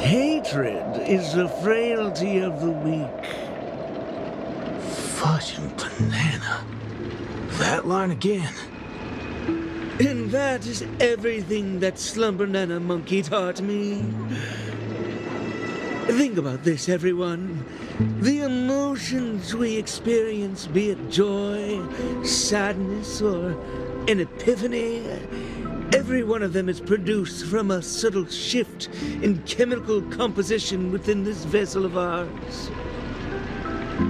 Hatred is the frailty of the weak. Fudge and banana. That line again. And that is everything that Slumber-Nana Monkey taught me. Think about this, everyone. The emotions we experience, be it joy, sadness, or an epiphany, every one of them is produced from a subtle shift in chemical composition within this vessel of ours.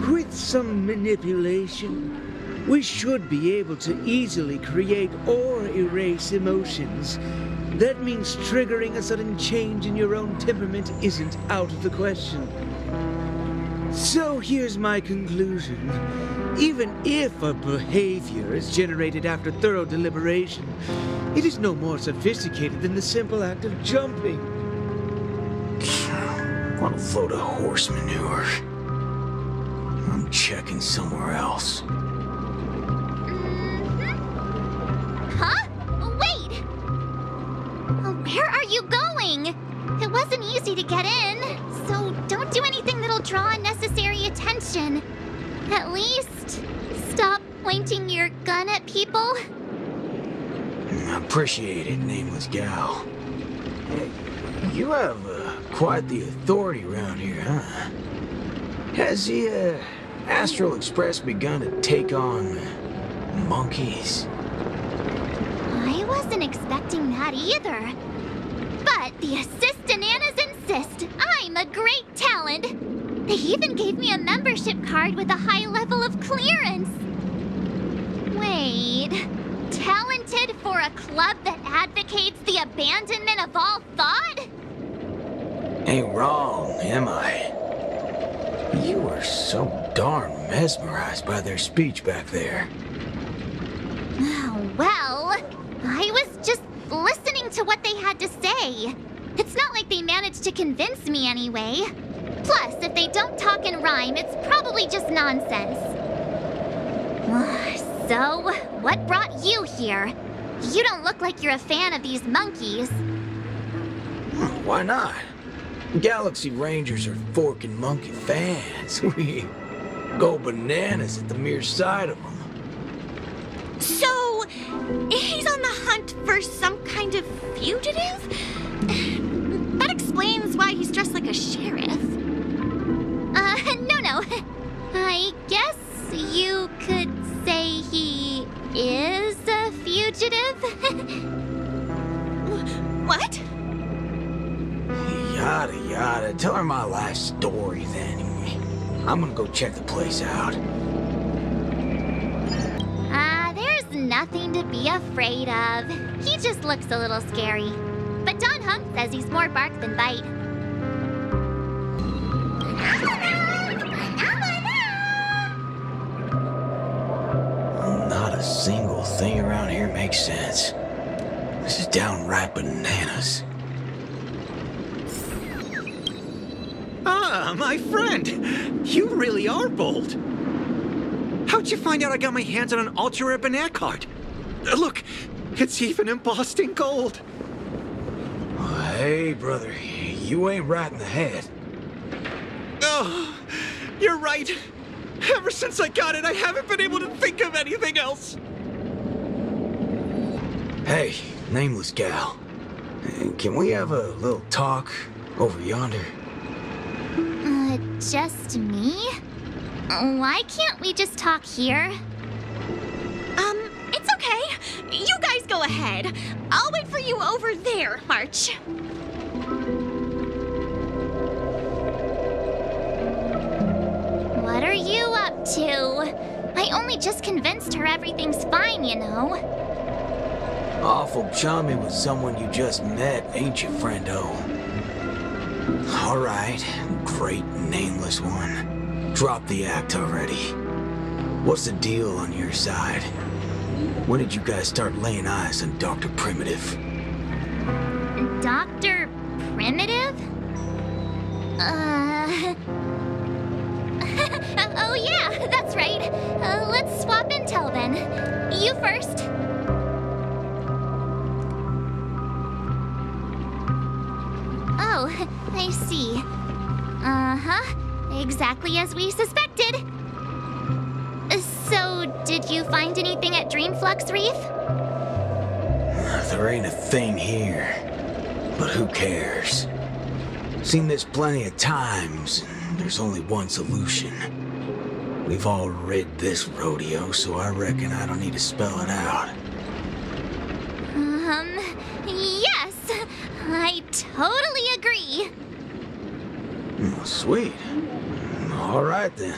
With some manipulation, we should be able to easily create or erase emotions. That means triggering a sudden change in your own temperament isn't out of the question. So here's my conclusion. Even if a behavior is generated after thorough deliberation, it is no more sophisticated than the simple act of jumping. What a load of horse manure. I'm checking somewhere else. Huh? Wait! Where are you going? It wasn't easy to get in, so don't do anything that'll draw unnecessary attention. At least, stop pointing your gun at people. I appreciate it, nameless gal. Hey, you have quite the authority around here, huh? Has the Astral Express begun to take on monkeys? I wasn't expecting that either. But the Assist-Nanas insist I'm a great talent. They even gave me a membership card with a high level of clearance. Wait, talented for a club that advocates the abandonment of all thought? Ain't wrong, am I? You were so darn mesmerized by their speech back there. Oh, well, I was just listening to what they had to say. It's not like they managed to convince me anyway. Plus, if they don't talk and rhyme, it's probably just nonsense. So, what brought you here? You don't look like you're a fan of these monkeys. Why not? Galaxy Rangers are forking monkey fans. We go bananas at the mere sight of them. So, he's on the hunt for some kind of fugitive? That explains why he's dressed like a sheriff. No. I guess you could say he is a fugitive? What? Yada yada. Tell her my life story then. I'm gonna go check the place out. There's nothing to be afraid of. He just looks a little scary. But Don Hunk says he's more bark than bite. Not a single thing around here makes sense. This is downright bananas. Ah, my friend! You really are bold. How'd you find out I got my hands on an ultra-rare banana card? Look, it's even embossed in gold. Oh, hey, brother, you ain't right in the head. Oh, you're right. Ever since I got it, I haven't been able to think of anything else. Hey, nameless gal. Can we have a little talk over yonder? Just me? Why can't we just talk here? It's okay. You guys go ahead. I'll wait for you over there, March. What are you up to? I only just convinced her everything's fine, you know. Awful chummy with someone you just met, ain't you, friendo? All right, great nameless one. Drop the act already. What's the deal on your side? When did you guys start laying eyes on Dr. Primitive? Dr. Primitive? Oh yeah, that's right. Let's swap intel then. You first. Oh, I see. Uh-huh. Exactly as we suspected. So, did you find anything at Dreamflux Reef? There ain't a thing here. But who cares? Seen this plenty of times. There's only one solution. We've all rid this rodeo, so I reckon I don't need to spell it out. Yes. I totally agree. Oh, sweet. All right, then.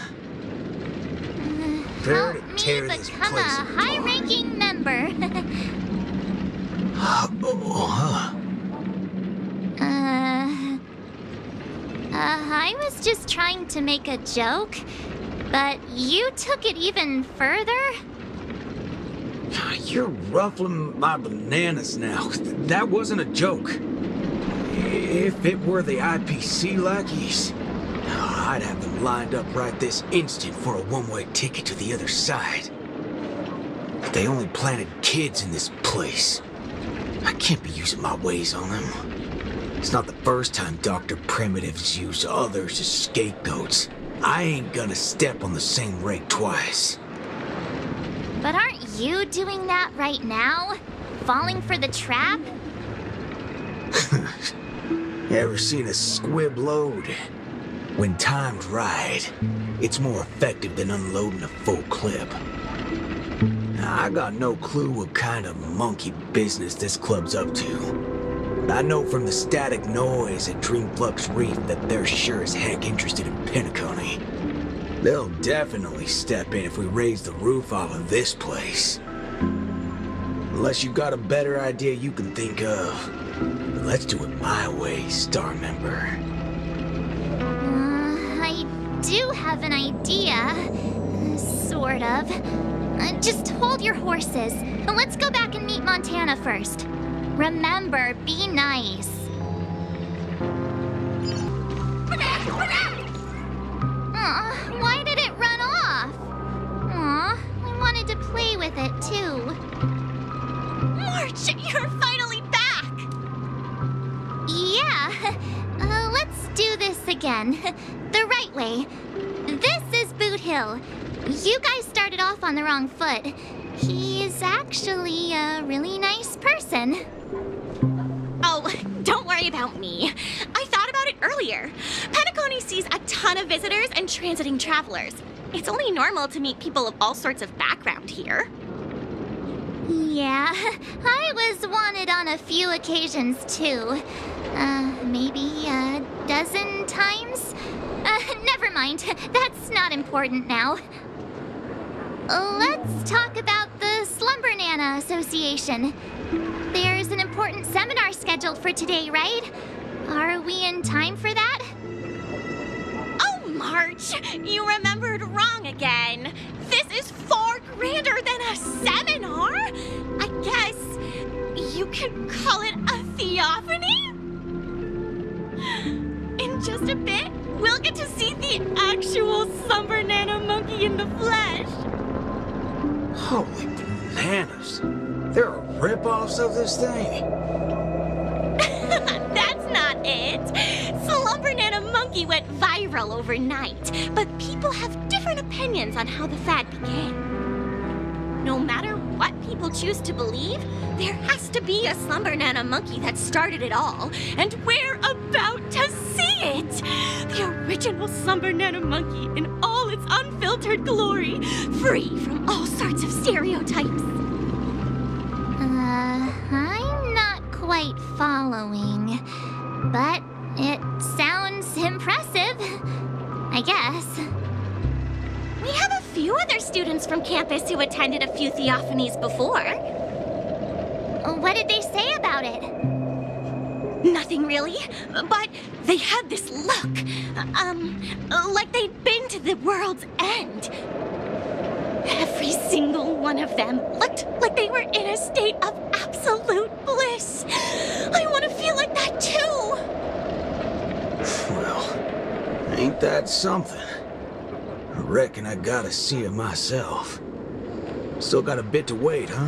Prepare to Help me tear this become a place apart. high-ranking member. I was just trying to make a joke, but you took it even further? You're ruffling my bananas now. That wasn't a joke. If it were the IPC lackeys, I'd have them lined up right this instant for a one-way ticket to the other side. But they only planted kids in this place. I can't be using my ways on them. It's not the first time Dr. Primitive's used others as scapegoats. I ain't gonna step on the same rake twice. But aren't you doing that right now? Falling for the trap? Ever seen a squib load? When timed right, it's more effective than unloading a full clip. Now, I got no clue what kind of monkey business this club's up to. But I know from the static noise at Dreamflux Reef that they're sure as heck interested in Penacony. They'll definitely step in if we raise the roof off of this place. Unless you got a better idea you can think of. But let's do it my way, Star Member. I do have an idea. Sort of. Just hold your horses. Let's go back and meet Montana first. Remember, be nice. Aw, why did it run off? Aw, I wanted to play with it too. March, you're finally back! Yeah, let's do this again. The right way. This is Boot Hill. You guys started off on the wrong foot. He's actually a really nice person. Oh, don't worry about me. I thought about it earlier. Penacony sees a ton of visitors and transiting travelers. It's only normal to meet people of all sorts of background here. Yeah, I was wanted on a few occasions too. Maybe a dozen times? Never mind. That's not important now. Let's talk about the Slumber Nana Association. There's an important seminar scheduled for today, right? Are we in time for that? Oh, March, you remembered wrong again. This is far grander than a seminar. I guess you could call it a theophany? In just a bit, we'll get to see the actual Slumber Nana monkey in the flesh. Holy bananas. There are rip-offs of this thing. That's not it. Slumber Nana monkey went viral overnight, but people have different opinions on how the fad began. No matter what people choose to believe, there has to be a Slumber Nana monkey that started it all, and we're about to see it! The original Slumber Nana monkey in all its unfiltered glory, free from all sorts of stereotypes. I'm not quite following, but it sounds impressive, I guess. We have a few other students from campus who attended a few theophanies before. What did they say about it? Nothing really, but they had this look, like they'd been to the world's end. Every single one of them looked like they were in a state of absolute bliss. I want to feel like that too. Well, ain't that something? I reckon I gotta see it myself. Still got a bit to wait, huh?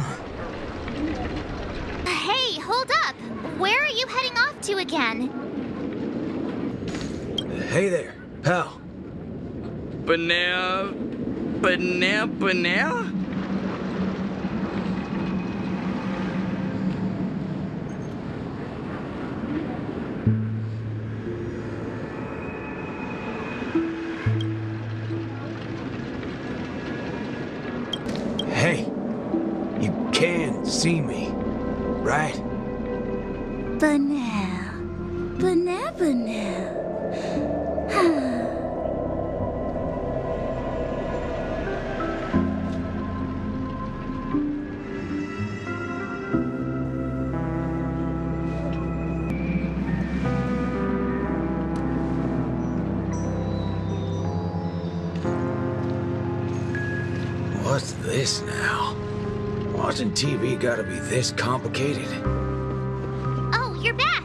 Hey, hold up! Where are you heading off to again? Hey there, pal. Banana? Hey, you can see me, right? Banana. Banana. What's this now? Watching TV gotta be this complicated? Oh, you're back!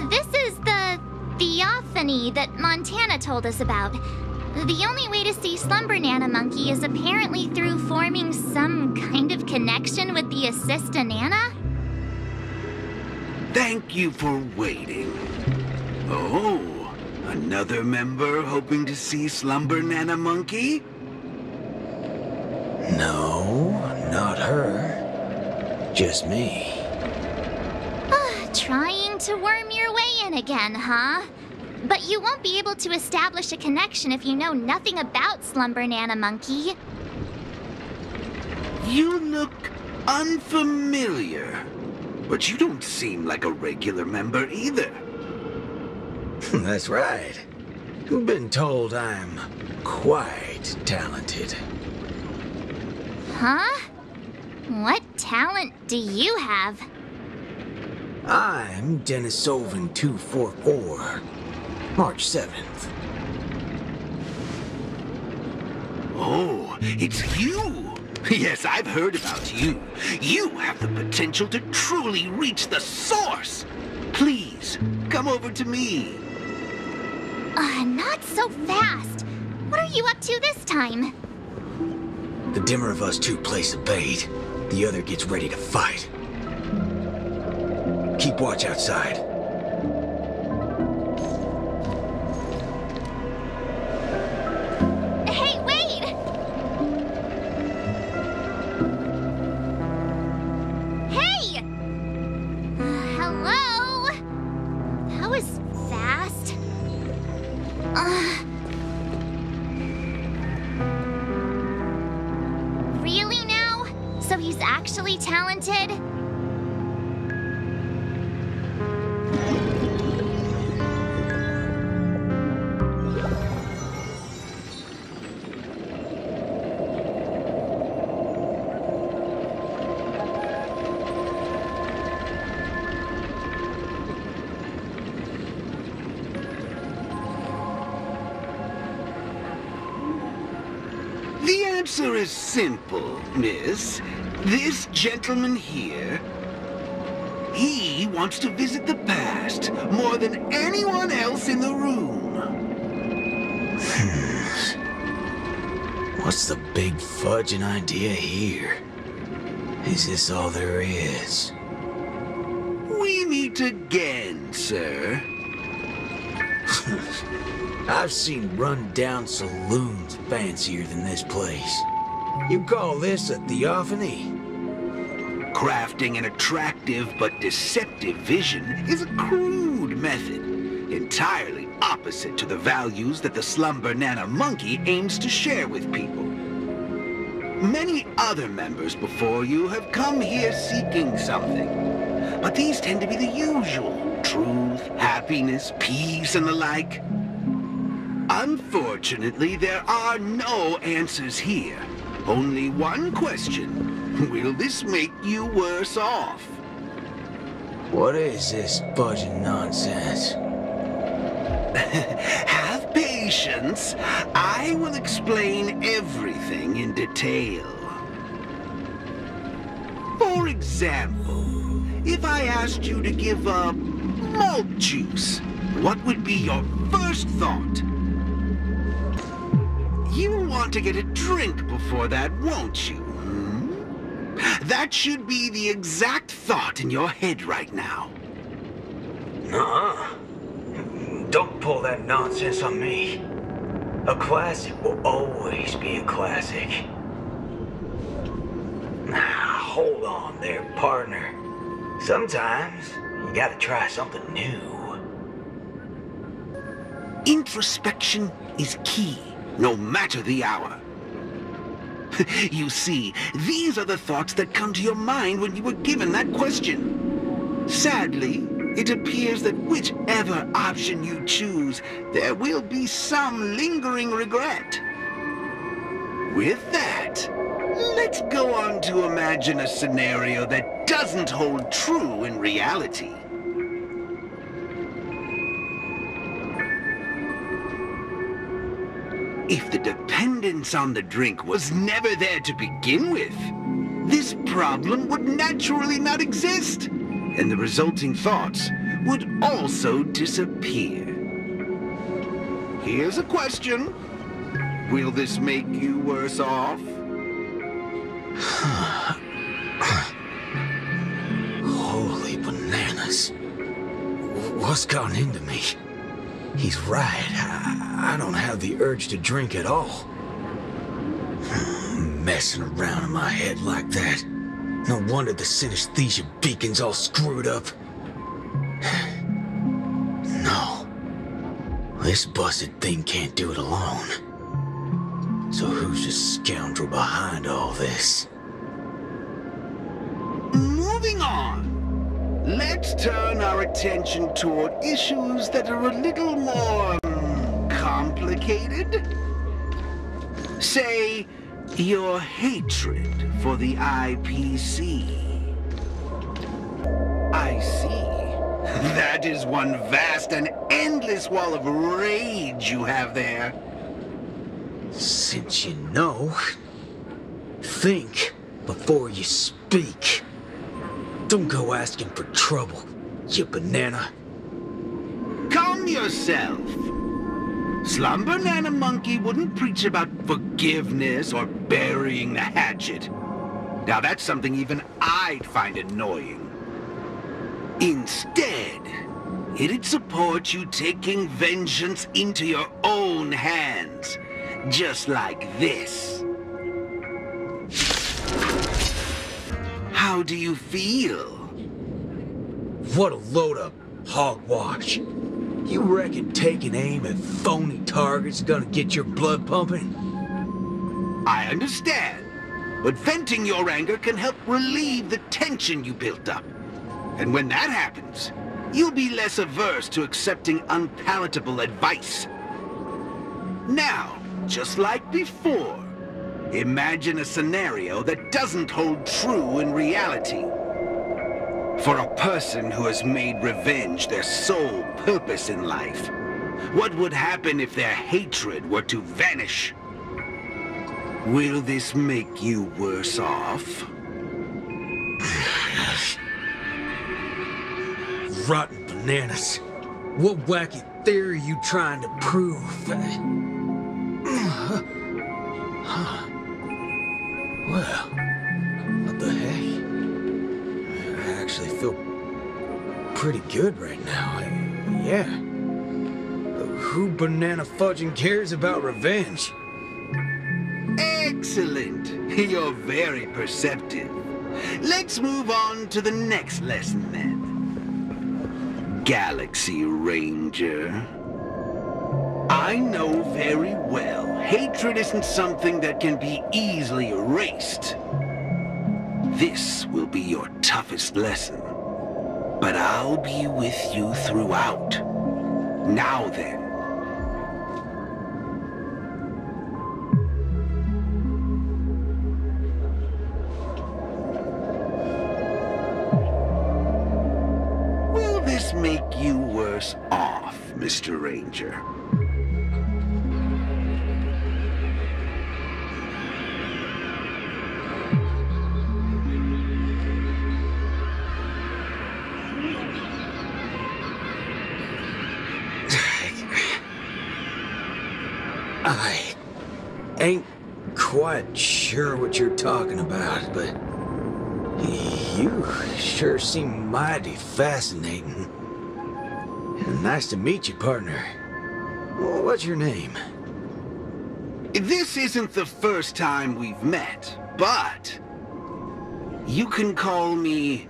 This is the theophany that Montana told us about. The only way to see Slumber Nana Monkey is apparently through forming some kind of connection with the Assista Nana? Thank you for waiting. Oh, another member hoping to see Slumber Nana Monkey? No, not her. Just me. Trying to worm your way in again, huh? But you won't be able to establish a connection if you know nothing about Slumber Nana Monkey. You look unfamiliar, but you don't seem like a regular member either. That's right. Been told I'm quite talented. Huh? What talent do you have? I'm Denisovan 244, March 7th. Oh, it's you! Yes, I've heard about you. You have the potential to truly reach the source! Please, come over to me. Not so fast. What are you up to this time? The dimmer of us two plays a bait, the other gets ready to fight. Keep watch outside. Hey, wait! Hey! Hello? That was fast. Really now? So he's actually talented? The answer is simple, miss. This gentleman here, he wants to visit the past more than anyone else in the room. What's the big fudging idea here? Is this all there is? We meet again, sir. I've seen run-down saloons fancier than this place. You call this a theophany? Crafting an attractive but deceptive vision is a crude method, entirely opposite to the values that the Slumber Nana Monkey aims to share with people. Many other members before you have come here seeking something, but these tend to be the usual: truth, happiness, peace, and the like. Unfortunately, there are no answers here. Only one question. Will this make you worse off? What is this fudging nonsense? Have patience. I will explain everything in detail. For example, if I asked you to give up malt juice, what would be your first thought? You want to get a drink before that, won't you? That should be the exact thought in your head right now. Nuh-uh. Don't pull that nonsense on me. A classic will always be a classic. Now, hold on there, partner. Sometimes you gotta try something new. Introspection is key, no matter the hour. You see, these are the thoughts that come to your mind when you were given that question. Sadly, it appears that whichever option you choose, there will be some lingering regret. With that, let's go on to imagine a scenario that doesn't hold true in reality. If the dependence on the drink was never there to begin with, this problem would naturally not exist, and the resulting thoughts would also disappear. Here's a question. Will this make you worse off? Holy bananas. What's gone into me? He's right. I don't have the urge to drink at all. Messing around in my head like that. No wonder the synesthesia beacon's all screwed up. No. This busted thing can't do it alone. So who's the scoundrel behind all this? Moving on. Let's turn our attention toward issues that are a little more complicated. Say, your hatred for the IPC. I see. That is one vast and endless wall of rage you have there. Since you know, think before you speak. Don't go asking for trouble, you banana. Calm yourself. Slumber Nana Monkey wouldn't preach about forgiveness or burying the hatchet. Now that's something even I'd find annoying. Instead, it'd support you taking vengeance into your own hands. Just like this. How do you feel? What a load of hogwash. You reckon taking aim at phony targets gonna get your blood pumping? I understand, but venting your anger can help relieve the tension you built up. And when that happens, you'll be less averse to accepting unpalatable advice. Now, just like before, imagine a scenario that doesn't hold true in reality. For a person who has made revenge their sole purpose in life, what would happen if their hatred were to vanish? Will this make you worse off? Rotten bananas. What wacky theory are you trying to prove? Well, what the heck? I actually feel pretty good right now. Yeah. Who banana fudging cares about revenge? Excellent. You're very perceptive. Let's move on to the next lesson then. Galaxy Ranger. I know very well hatred isn't something that can be easily erased. This will be your toughest lesson, but I'll be with you throughout. Now then. Will this make you worse off, Mr. Ranger? I ain't quite sure what you're talking about, but you sure seem mighty fascinating. Nice to meet you, partner. What's your name? This isn't the first time we've met, but you can call me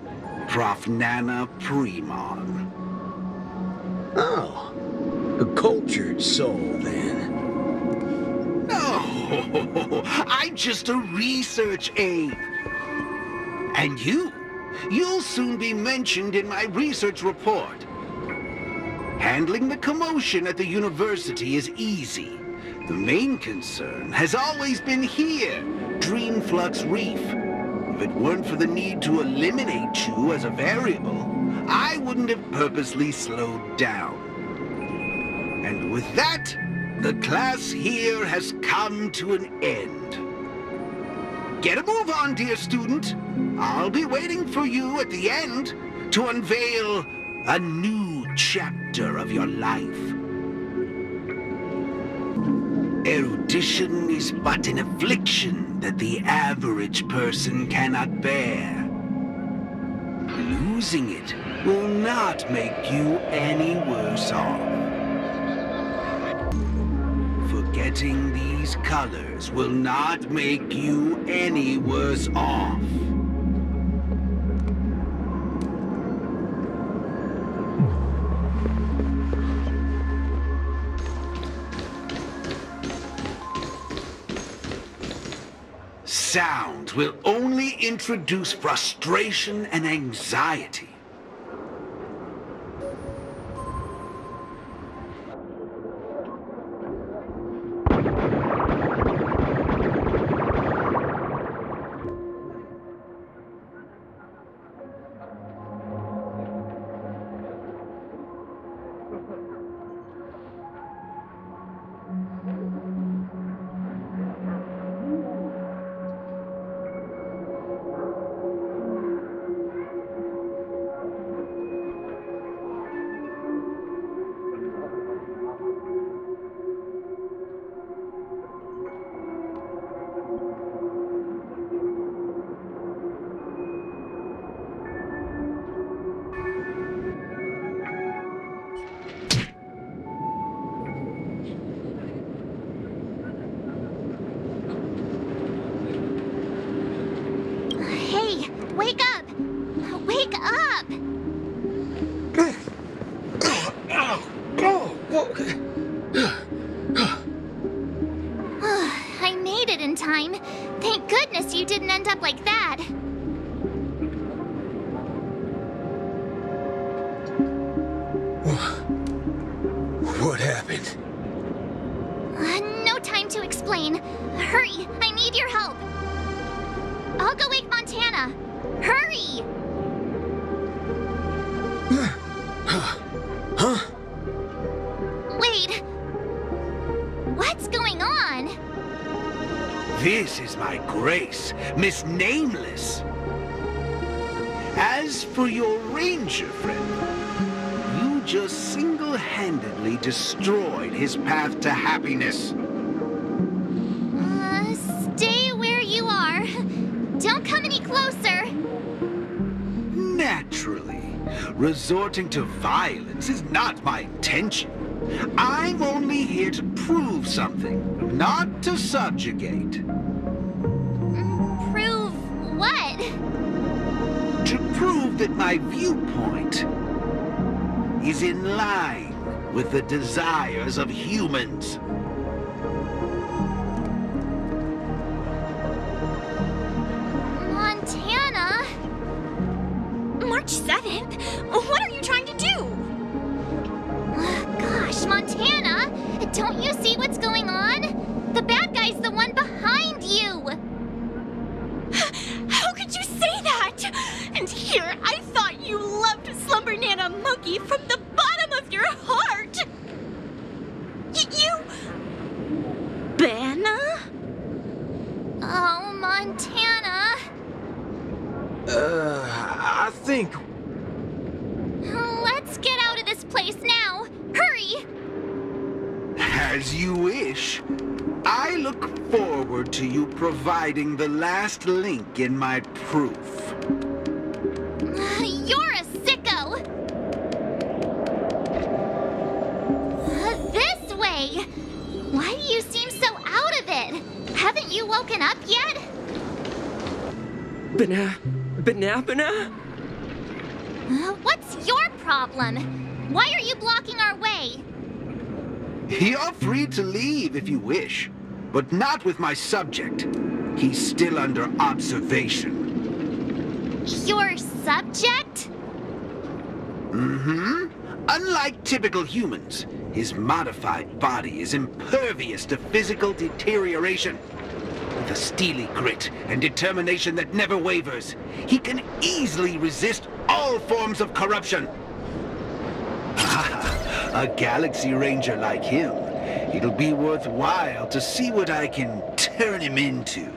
Prof. Nana Premon. Oh, a cultured soul, then. No, I'm just a research aide. And you'll soon be mentioned in my research report. Handling the commotion at the university is easy. The main concern has always been here, Dreamflux Reef. If it weren't for the need to eliminate you as a variable, I wouldn't have purposely slowed down. And with that, the class here has come to an end. Get a move on, dear student. I'll be waiting for you at the end to unveil a new chapter of your life. Erudition is but an affliction that the average person cannot bear. Losing it will not make you any worse off. Forgetting these colors will not make you any worse off. Sounds will only introduce frustration and anxiety. Wake up! Wake up! I made it in time. Thank goodness you didn't end up like that. What happened? No time to explain. Hurry, I need your help. I'll go wake Montana. Hurry! Huh? Wait. What's going on? This is my grace, Miss Nameless. As for your ranger friend, you just single-handedly destroyed his path to happiness. Stay where you are. Don't come any closer. Naturally, resorting to violence is not my intention. I'm only here to prove something, not to subjugate. Prove what? To prove that my viewpoint is in line with the desires of humans. Montana? March 7th? What are you trying to do? Gosh, Montana! Don't you see what's going on? The bad guy's the one behind you! How could you say that? And here, I thought you loved Slumber Nana Monkey from the bottom of your heart! You... Banna? Oh, Montana. I think... Let's get out of this place now. Hurry! As you wish. I look forward to you providing the last link in my proof. You're a sicko! Banana? What's your problem? Why are you blocking our way? You're free to leave if you wish, but not with my subject. He's still under observation. Your subject? Mm-hmm. Unlike typical humans, his modified body is impervious to physical deterioration. With a steely grit and determination that never wavers, he can easily resist all forms of corruption. A Galaxy Ranger like him, it'll be worthwhile to see what I can turn him into.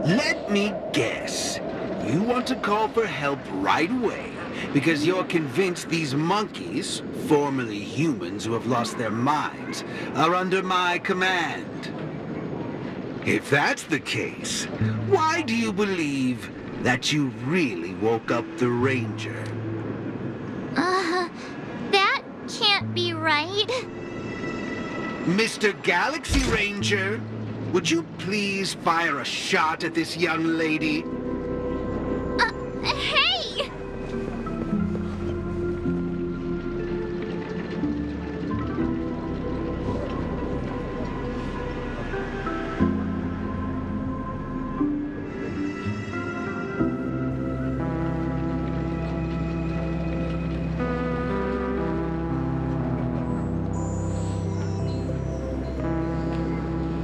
Let me guess. You want to call for help right away because you're convinced these monkeys, formerly humans who have lost their minds, are under my command. If that's the case, why do you believe that you really woke up the Ranger? That can't be right. Mr. Galaxy Ranger, would you please fire a shot at this young lady? Hey!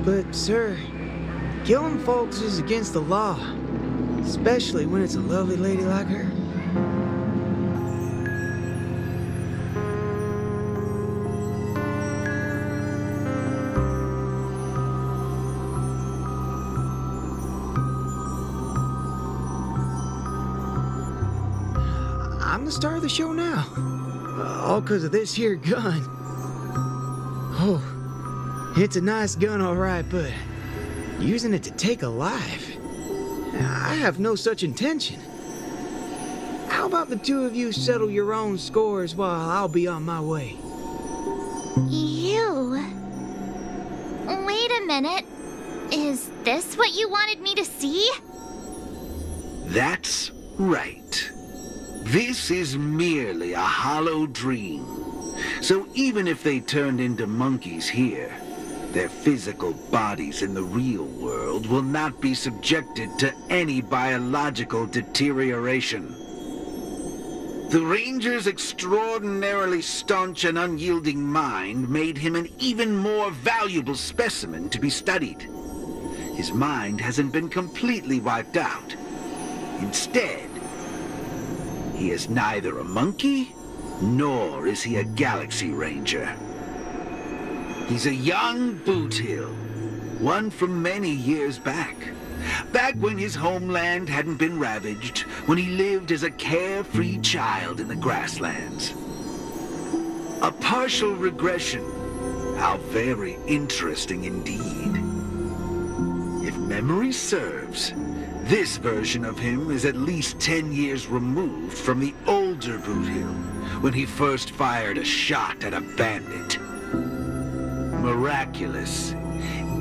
But, sir, killing folks is against the law. Especially when it's a lovely lady like her. I'm the star of the show now. All because of this here gun. Oh, it's a nice gun, all right, but using it to take a life? I have no such intention. How about the two of you settle your own scores while I'll be on my way? You? Wait a minute. Is this what you wanted me to see? That's right. This is merely a hollow dream. So even if they turned into monkeys here, their physical bodies in the real world will not be subjected to any biological deterioration. The Ranger's extraordinarily staunch and unyielding mind made him an even more valuable specimen to be studied. His mind hasn't been completely wiped out. Instead, he is neither a monkey, nor is he a Galaxy Ranger. He's a young Boothill, one from many years back. Back when his homeland hadn't been ravaged, when he lived as a carefree child in the grasslands. A partial regression. How very interesting indeed. If memory serves, this version of him is at least 10 years removed from the older Boothill, when he first fired a shot at a bandit. Miraculous.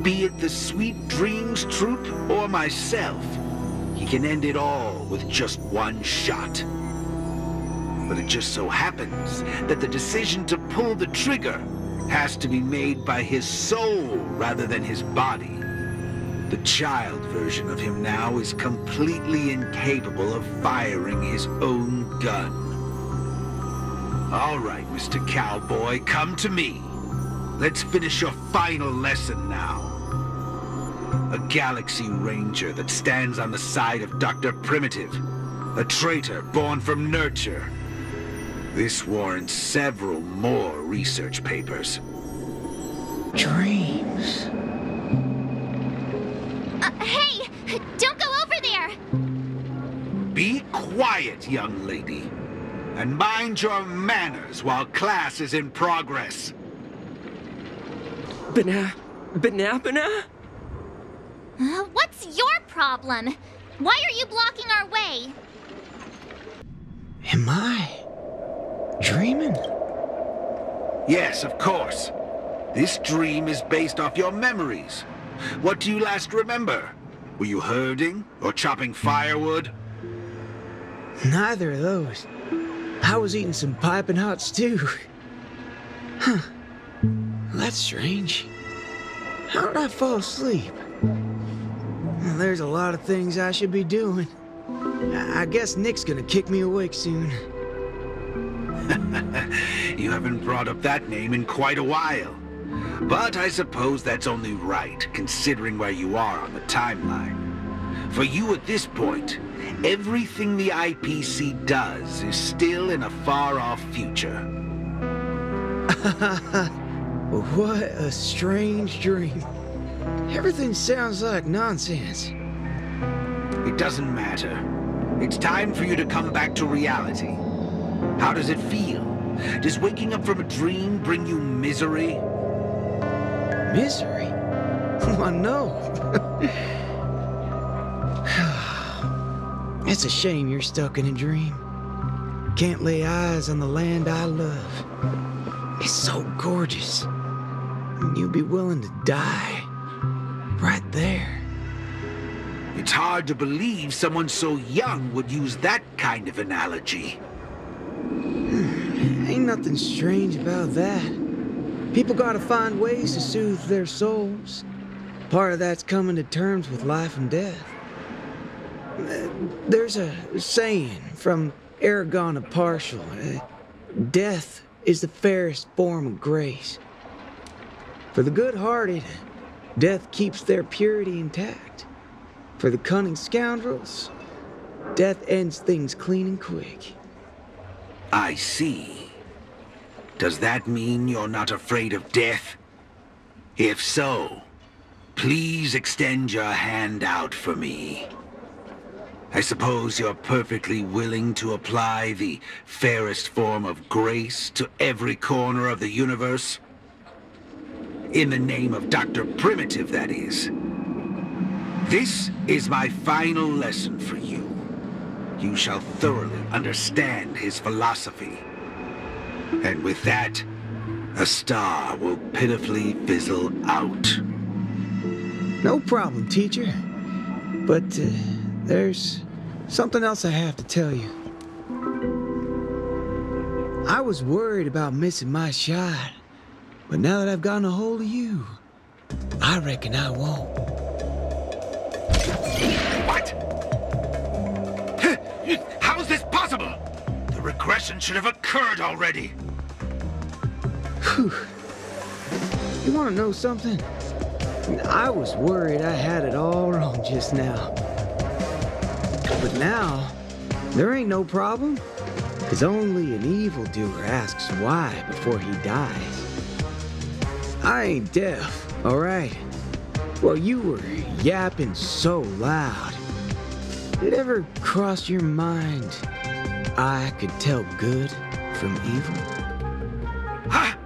Be it the Sweet Dreams Troop or myself, he can end it all with just one shot. But it just so happens that the decision to pull the trigger has to be made by his soul rather than his body. The child version of him now is completely incapable of firing his own gun. All right, Mr. Cowboy, come to me. Let's finish your final lesson now. A Galaxy Ranger that stands on the side of Dr. Primitive. A traitor born from nurture. This warrants several more research papers. Dreams. Hey! Don't go over there! Be quiet, young lady. And mind your manners while class is in progress. Banana? What's your problem? Why are you blocking our way? Am I dreaming? Yes, of course. This dream is based off your memories. What do you last remember? Were you herding or chopping firewood? Neither of those. I was eating some piping hot stew. Huh. That's strange. How did I fall asleep? Well, there's a lot of things I should be doing. I guess Nick's gonna kick me awake soon. You haven't brought up that name in quite a while. But I suppose that's only right, considering where you are on the timeline. For you at this point, everything the IPC does is still in a far-off future. What a strange dream. Everything sounds like nonsense. It doesn't matter. It's time for you to come back to reality. How does it feel? Does waking up from a dream bring you misery? Misery? Oh, no. It's a shame you're stuck in a dream. Can't lay eyes on the land I love. It's so gorgeous. You'd be willing to die right there. It's hard to believe someone so young would use that kind of analogy. Ain't nothing strange about that. People gotta find ways to soothe their souls. Part of that's coming to terms with life and death. There's a saying from Aragon of Partial. Death is the fairest form of grace. For the good-hearted, death keeps their purity intact. For the cunning scoundrels, death ends things clean and quick. I see. Does that mean you're not afraid of death? If so, please extend your hand out for me. I suppose you're perfectly willing to apply the fairest form of grace to every corner of the universe? In the name of Dr. Primitive, that is. This is my final lesson for you. You shall thoroughly understand his philosophy. And with that, a star will pitifully fizzle out. No problem, teacher. But there's something else I have to tell you. I was worried about missing my shot, but now that I've gotten a hold of you, I reckon I won't. What? How is this possible? The regression should have occurred already. Whew. You want to know something? I was worried I had it all wrong just now. But now, there ain't no problem. Because only an evildoer asks why before he dies. I ain't deaf, all right? Well, you were yapping so loud. Did it ever cross your mind I could tell good from evil? Huh?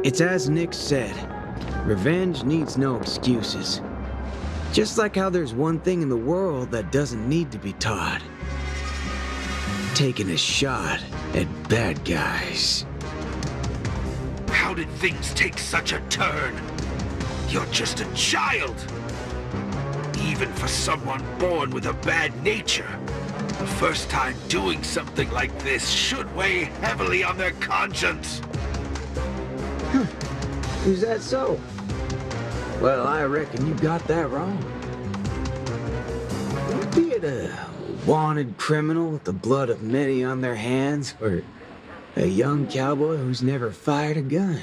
It's as Nick said, revenge needs no excuses. Just like how there's one thing in the world that doesn't need to be taught. Taking a shot at bad guys. How did things take such a turn? You're just a child. Even for someone born with a bad nature, the first time doing something like this should weigh heavily on their conscience. Is that so? Well, I reckon you got that wrong. Be it a wanted criminal with the blood of many on their hands, or a young cowboy who's never fired a gun.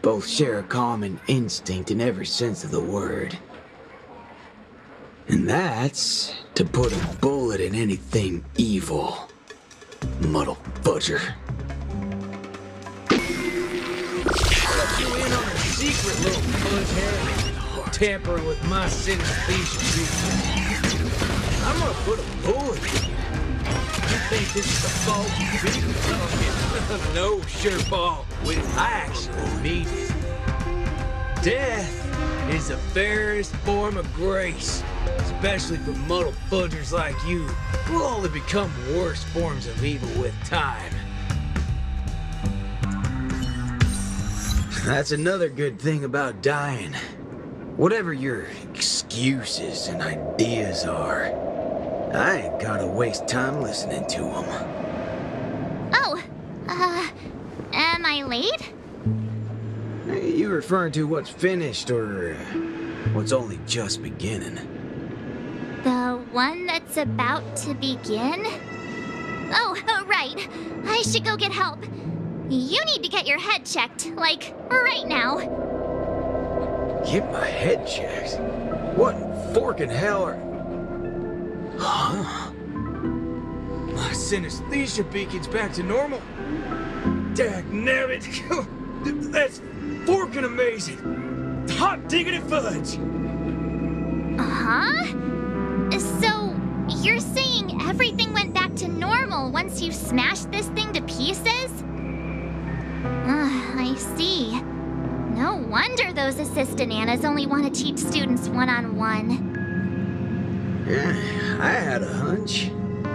Both share a common instinct in every sense of the word. And that's to put a bullet in anything evil. Muddle fudger. Let you in on a secret, little fudgehead. Tampering with my synesthesia treatment. I'm gonna put a bullet in you. You think this is a fault? No, sure, Paul. I actually mean it. Death is the fairest form of grace, especially for muddle fudgers like you, who will only become worse forms of evil with time. That's another good thing about dying. Whatever your excuses and ideas are, I ain't gotta waste time listening to them. Oh, am I late? You referring to what's finished or what's only just beginning? The one that's about to begin? Oh, right. I should go get help. You need to get your head checked, like, right now. Get my head checked? What in forking hell are... Huh? My synesthesia beacon's back to normal. Dagnabbit! That's forking amazing! Hot diggity fudge! Huh? So, you're saying everything went back to normal once you smashed this thing to pieces? I see. No wonder those assistant Annas only want to teach students one-on-one. Yeah, I had a hunch.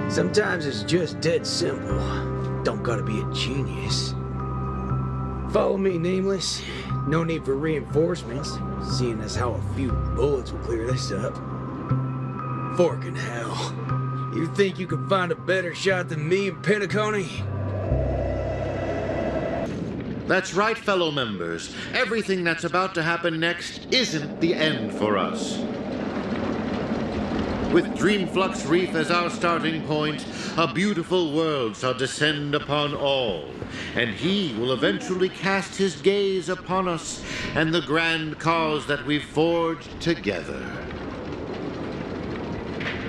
Sometimes it's just dead simple. Don't gotta be a genius. Follow me, Nameless. No need for reinforcements, seeing as how a few bullets will clear this up. Forking hell. You think you can find a better shot than me and Pentacone? That's right, fellow members. Everything that's about to happen next isn't the end for us. With Dreamflux Reef as our starting point, a beautiful world shall descend upon all, and he will eventually cast his gaze upon us and the grand cause that we've forged together.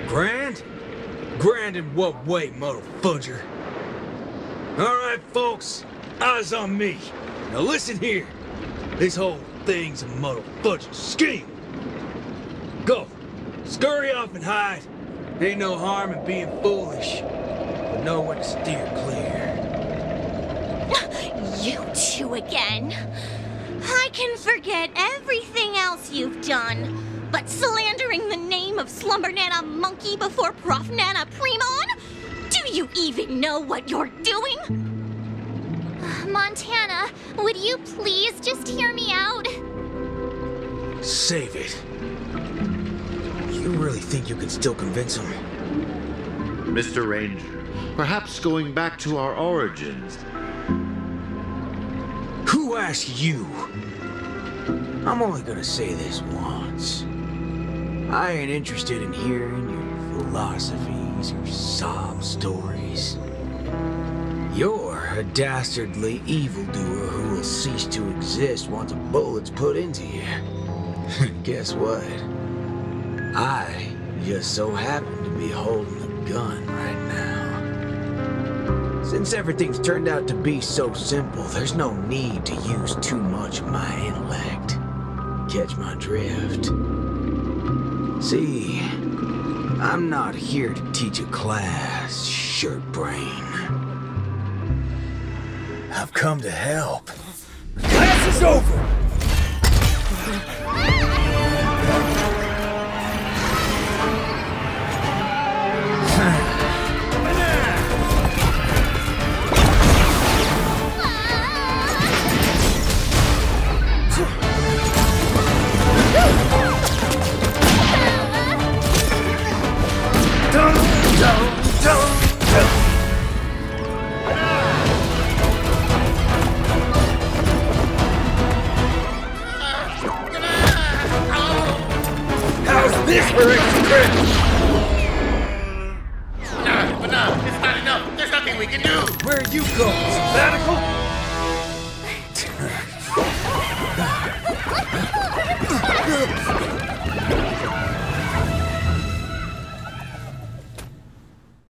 Grand? Grand in what way, motherfudger? All right, folks. Eyes on me. Now listen here. This whole thing's a motherfudging scheme. Go. Scurry off and hide. Ain't no harm in being foolish. But know when to steer clear. You two again. I can forget everything else you've done. But slandering the name of Slumber Nana Monkey before Prof Nana Premon? Do you even know what you're doing? Montana, would you please just hear me out? Save it. You really think you can still convince him? Mr. Ranger, perhaps going back to our origins. Who asked you? I'm only gonna say this once. I ain't interested in hearing your philosophies, your sob stories. You're a dastardly evildoer who will cease to exist once a bullet's put into you. Guess what? I just so happen to be holding a gun right now. Since everything's turned out to be so simple, there's no need to use too much of my intellect. Catch my drift? See, I'm not here to teach a class, shirt brain. I've come to help. Class is over! How's this for extra credit? But no, it's not enough. There's nothing we can do. Where are you going?